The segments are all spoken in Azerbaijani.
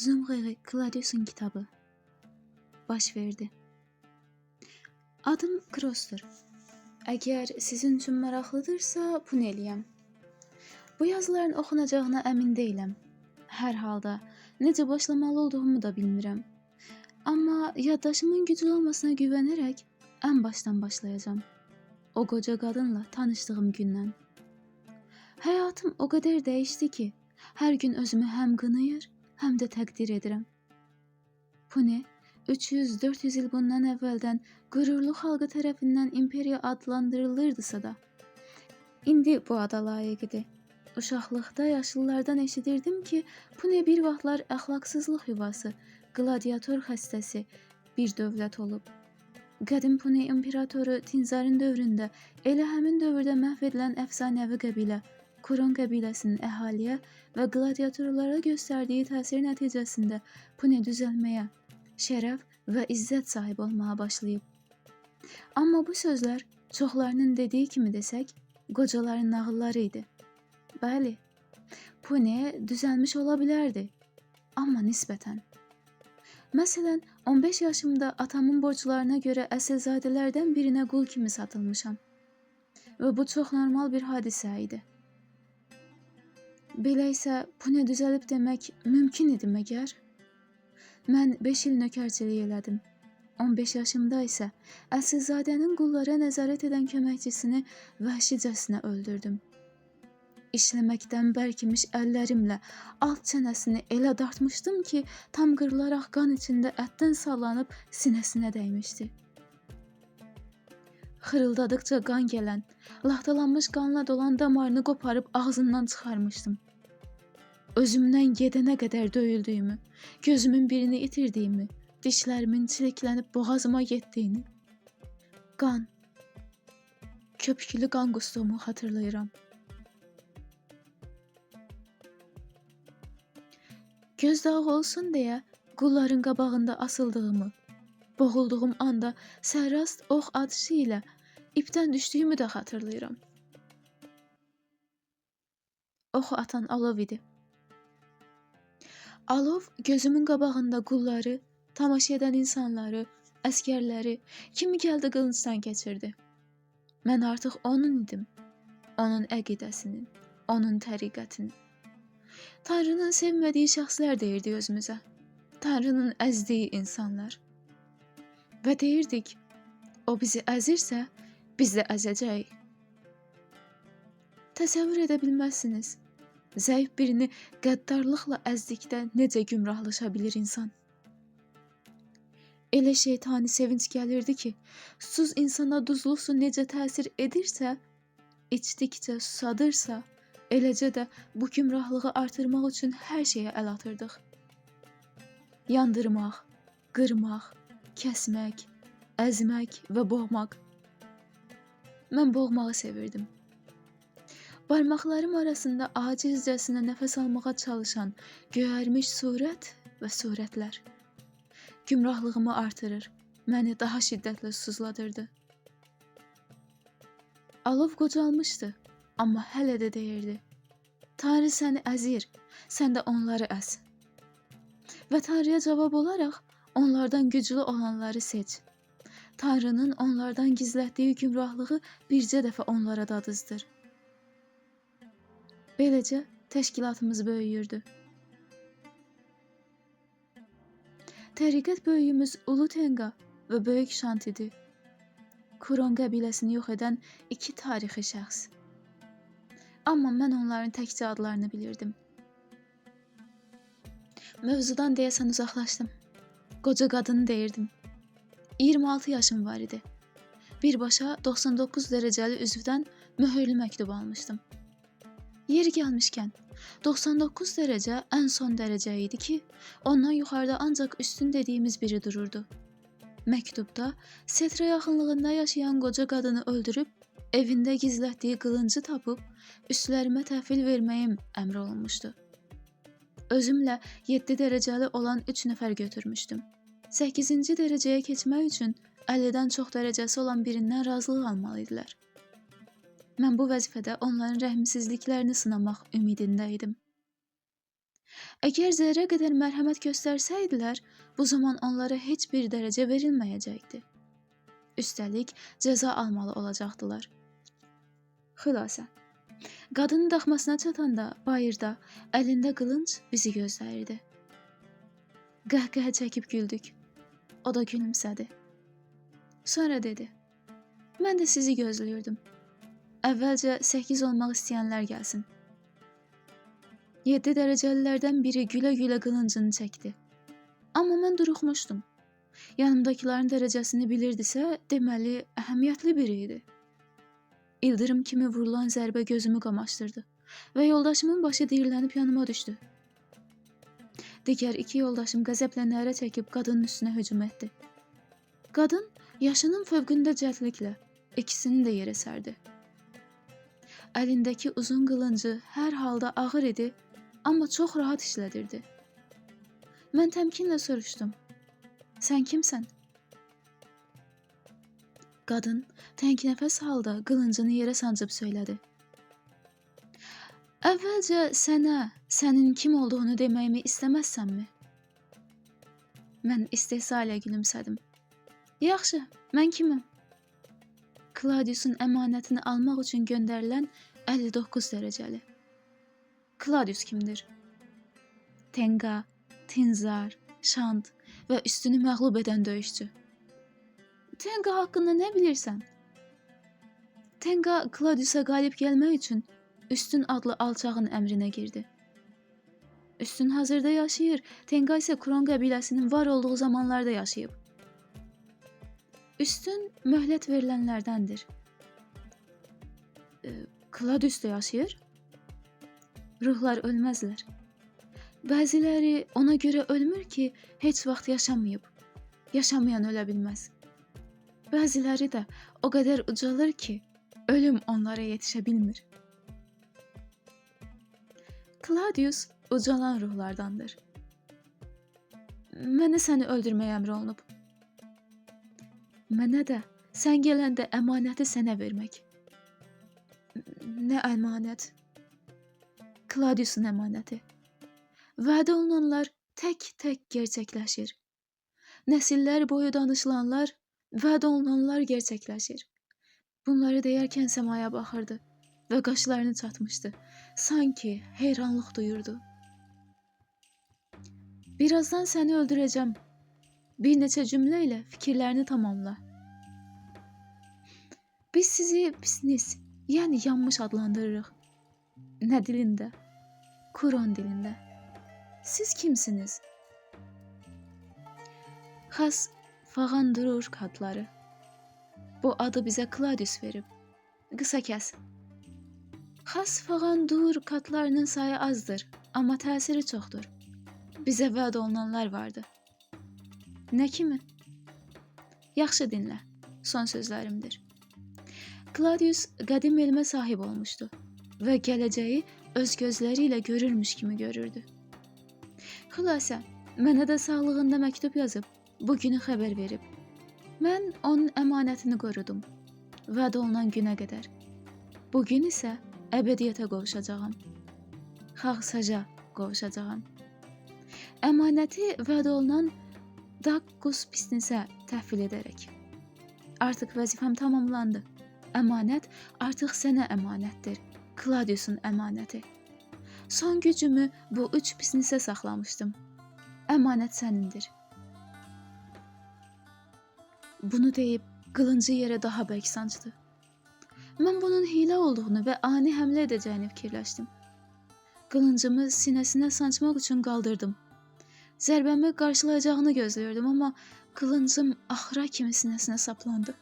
Zümrüt Claudius'un kitabı. Baş verdi. Adım Cross'tur. Əgər sizin üçün maraqlıdırsa, bunu eləyəm. Bu yazıların oxunacağına əmin deyiləm. Hər halda necə başlamalı olduğumu da bilmirəm. Amma yaddaşımın güclü olmasına güvənərək ən başdan başlayacağam. O qoca qadınla tanışdığım gündən. Həyatım o qədər dəyişdi ki, hər gün özümü həm qınayır, həm də təqdir edirəm. Pune 300-400 il bundan əvvəldən qürurlu xalqı tərəfindən imperiya adlandırılırdısa da, indi bu ada layiqidir. Uşaqlıqda yaşlılardan eşidirdim ki, Pune bir vaxtlar əxlaqsızlıq yuvası, qladiator xəstəsi bir dövlət olub. Qədim Pune imperatoru Tinzarın dövründə elə həmin dövrdə məhv edilən əfsanəvi qəbilə Kuron qəbiləsinin əhaliyə və qladiatorlara göstərdiyi təsir nəticəsində Pune düzəlməyə, şərəf və izzət sahib olmağa başlayıb. Amma bu sözlər çoxlarının dediyi kimi desək, qocaların nağılları idi. Bəli, Pune düzəlmiş ola bilərdi, amma nisbətən. Məsələn, 15 yaşımda atamın borclarına görə əsilzadələrdən birinə qul kimi satılmışam və bu çox normal bir hadisə idi. Belə isə Pune düzəlib demək mümkün idi məgər? Mən 5 il nökərçilik elədim. 15 yaşımda isə əsilzadənin qullara nəzarət edən köməkçisini vəhşicəsinə öldürdüm. İşləməkdən bərkimiş əllərimlə alt çənəsini elə dartmışdım ki, tam qırılaraq qan içində ətdən sallanıb sinəsinə dəymişdi. Xırıldadıqca qan gələn, laxtalanmış qanla dolan damarını qoparıb ağzından çıxarmışdım. Özümdən gedənə qədər döyüldüyümü, gözümün birini itirdiyimi, dişlərimin çiliklənib boğazıma getdiyini, qan, köpüklü qan qustuğumu xatırlayıram. Gözdağı olsun deyə qulların qabağında asıldığımı, boğulduğum anda sərrast ox atışı ilə ipdən düşdüyümü də xatırlayıram. Oxu atan alov idi. Alov gözümün qabağında qulları, tamaşa edən insanları, əskərləri, kimi gəldi qılıncdan keçirdi. Mən artıq onun idim, onun əqidəsinin, onun təriqətinin. Tanrının sevmədiyi şəxslər deyirdi özümüzə, Tanrının əzdiyi insanlar. Və deyirdik, o bizi əzirsə, biz də əzəcəyik. Təsəvvür edə bilməzsiniz, zəif birini qəddarlıqla əzdikdə necə gümrahlaşa bilir insan. Elə şeytani sevinç gəlirdi ki, susuz insana duzlu su necə təsir edirsə, içdikcə susadırsa, eləcə də bu gümrahlığı artırmaq üçün hər şeyə əl atırdıq. Yandırmaq, qırmaq, kəsmək, əzmək və boğmaq. Mən boğmağı sevirdim. Barmaqlarım arasında acizcəsinə nəfəs almağa çalışan göyərmiş surət və surətlər. Gümrahlığımı artırır, məni daha şiddətlə susuzladırdı. Alov qocalmışdı, amma hələ də deyirdi, Tanrı səni əzir, sən də onları əz. Və Tanrıya cavab olaraq onlardan güclü olanları seç. Tanrının onlardan gizlətdiyi gümrahlığı bircə dəfə onlara dadızdır. Beləcə təşkilatımız böyüyürdü. Təriqət böyüyümüz Ulu Tenqa və Böyük Şant idi. Kuron qəbiləsini yox edən 2 tarixi şəxs. Amma mən onların təkcə adlarını bilirdim. Mövzudan deyəsən uzaqlaşdım. Qoca qadını deyirdim. 26 yaşım var idi. Birbaşa 99 dərəcəli üzvdən möhürlü məktub almışdım. Yeri gəlmişkən, 99 dərəcə ən son dərəcə idi ki, ondan yuxarıda ancaq üstün dediyimiz biri dururdu. Məktubda Setra yaxınlığında yaşayan qoca qadını öldürüb, evində gizlətdiyi qılıncı tapıb, üstlərimə təhvil verməyim əmr olunmuşdu. Özümlə 7 dərəcəli olan 3 nəfər götürmüşdüm. 8-ci dərəcəyə keçmək üçün 50-dən çox dərəcəsi olan birindən razılıq almalıydılar. Mən bu vəzifədə onların rəhmsizliklərini sınamaq ümidində idim. Əgər zərrə qədər mərhəmət göstərsəydilər, bu zaman onlara heç bir dərəcə verilməyəcəkdi. Üstəlik, cəza almalı olacaqdılar. Xülasə, qadının daxmasına çatanda bayırda, əlində qılınc bizi gözləyirdi. Qəhqəhə çəkib güldük. O da gülümsədi. Sonra dedi, mən də sizi gözləyirdim. Əvvəlcə 8 olmaq istəyənlər gəlsin. 7 dərəcəlilərdən biri gülə-gülə qılıncını çəkdi. Amma mən duruxmuşdum. Yanımdakilərin dərəcəsini bilirdisə, deməli, əhəmiyyətli biri idi. İldırım kimi vurulan zərbə gözümü qamaşdırdı və yoldaşımın başı diyirlənib yanıma düşdü. Digər 2 yoldaşım qəzəblə nərə çəkib qadının üstünə hücum etdi. Qadın yaşının fövqündə cəldliklə ikisini də yerə sərdi. Əlindəki uzun qılıncı hər halda ağır idi, amma çox rahat işlədirdi. Mən təmkinlə soruşdum. Sən kimsən? Qadın təngnəfəs halda qılıncını yerə sancıb söylədi. Əvvəlcə sənə, sənin kim olduğunu deməyimi istəməzsənmi? Mən istehza ilə gülümsədim. Yaxşı, mən kimim? Claudius'un əmanətini almaq üçün göndərilən 59 dərəcəli. Claudius kimdir? Tenqa, Tinzar, Şant və üstünü məğlub edən döyüşçü. Tenqa haqqında nə bilirsən? Tenqa Claudius'a qalib gəlmək üçün Üstün adlı alçağın əmrinə girdi. Üstün hazırda yaşayır, Tenqa isə Kron qəbiləsinin var olduğu zamanlarda yaşayıb. Üstün möhlət verilənlərdəndir. Claudius da yaşayır? Ruhlar ölməzlər. Bəziləri ona görə ölmür ki, heç vaxt yaşamayıb. Yaşamayan ölə bilməz. Bəziləri də o qədər ucalır ki, ölüm onlara yetişə bilmir. Claudius ucalan ruhlardandır. Mənə səni öldürməyə əmr olunub. Mənə də sən gələndə əmanəti sənə vermək. Nə əmanət? Claudius'un əmanəti. Vədə olunanlar tək-tək gerçəkləşir. Nəsillər boyu danışılanlar, vədə olunanlar gerçəkləşir. Bunları deyərkən səmaya baxırdı və qaşlarını çatmışdı. Sanki heyranlıq duyurdu. Birazdan səni öldürəcəm. Bir neçə cümlə ilə fikirlərini tamamla. Biz sizi pisnis, yəni yanmış adlandırırıq. Nə dilində? Kuron dilində. Siz kimsiniz? Xas Fağandurur adları. Bu adı bizə Claudius verib. Qısa kəs. Xas Fağandur katlarının sayı azdır, amma təsiri çoxdur. Bizə vəd olunanlar vardı. Nə kimi? Yaxşı dinlə, son sözlərimdir. Claudius qədim elmə sahib olmuşdu və gələcəyi öz gözləri ilə görürmüş kimi görürdü. Xülasə, mənə də sağlığında məktub yazıb, bugünü xəbər verib. Mən onun əmanətini qorudum, vəd olunan günə qədər. Bugün isə əbədiyyətə qovuşacağam. Xağsaca qovuşacağam. Əmanəti vəd olunan Dakkus Pisnisə təhvil edərək. Artıq vəzifəm tamamlandı. Əmanət artıq sənə əmanətdir. Claudius'un əmanəti. Son gücümü bu 3 pisnisə saxlamışdım. Əmanət sənindir. Bunu deyib qılıncı yerə daha bərk sancdı. Mən bunun hiylə olduğunu və ani həmlə edəcəyini fikirləşdim. Qılıncımı sinəsinə sancmaq üçün qaldırdım. Zərbəmi qarşılayacağını gözləyirdim, amma qılıncım axıra kimi sinəsinə saplandı.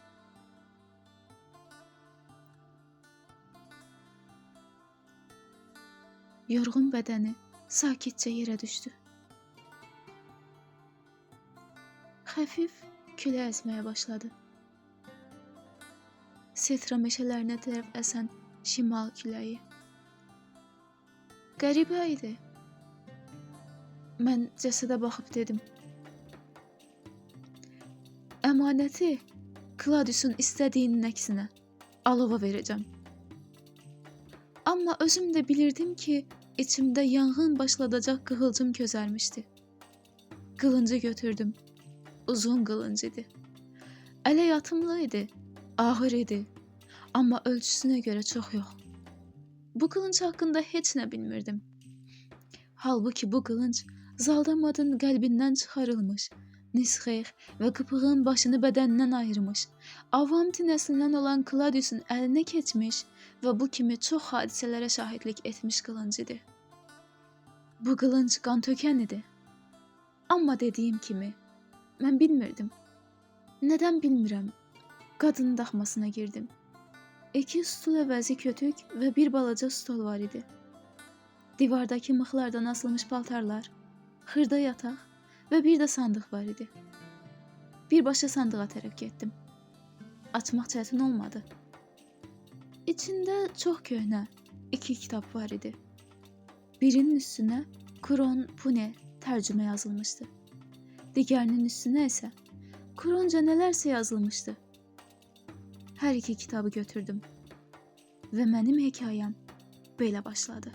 Yorğun bədəni sakitcə yerə düşdü. Xəfif külək əsməyə başladı. Setra meşələrinə tərəf əsən şimal küləyi. Qəribə idi. Mən cəsədə baxıb dedim. Əmanəti Claudius'un istədiyinin əksinə alova verəcəm. Amma özüm də bilirdim ki, İçimdə yanğın başladacaq qığılcım közərmişdi. Qılıncı götürdüm. Uzun qılınc idi. Ələ yatımlı idi, ağır idi, amma ölçüsünə görə çox yox. Bu qılınc haqqında heç nə bilmirdim. Halbuki bu qılınc Zaldamadın qəlbindən çıxarılmış, Nisxeyx və qıpığın başını bədənindən ayırmış, Avanti nəslindən olan Claudius'un əlinə keçmiş və bu kimi çox hadisələrə şahidlik etmiş qılınc idi. Bu qılınc qan tökən idi. Amma dediyim kimi, mən bilmirdim. Nədən bilmirəm? Qadının daxmasına girdim. 2 stul əvəzi kötük və bir balaca stol var idi. Divardakı mıxlardan asılmış paltarlar, xırda yataq və bir də sandıq var idi. Birbaşa sandığa tərəf getdim. Açmaq çətin olmadı. İçində çox köhnə 2 kitab var idi. Birinin üstünə Kron Pune tərcümə yazılmışdı. Digərinin üstünə isə Kronca nələrsə yazılmışdı. Hər iki kitabı götürdüm və mənim hekayəm belə başladı.